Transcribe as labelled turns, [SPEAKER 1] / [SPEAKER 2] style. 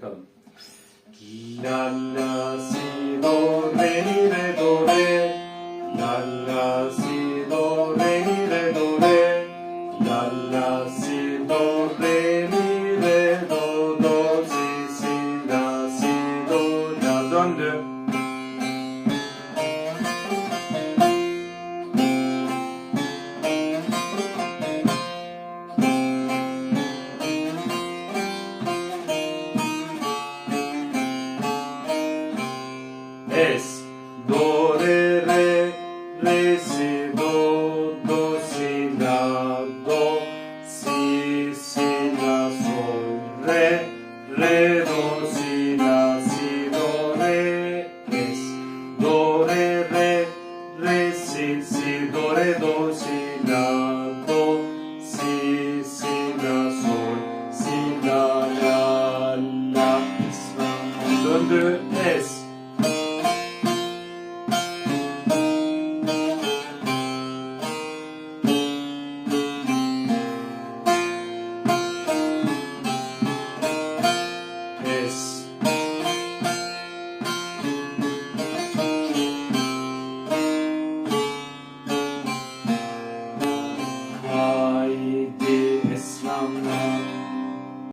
[SPEAKER 1] bakalım. La la si do re mi re do re. La la si do re mi re do re. La la si do re mi re do si la si do la. Döndü. Es, do, re, si, do, si, la, do, si, la, sol, re, do, si, la, si, do, re, es, do, re, si, do, re, do, si, la, do, si, la, sol, si, la, la, döndü,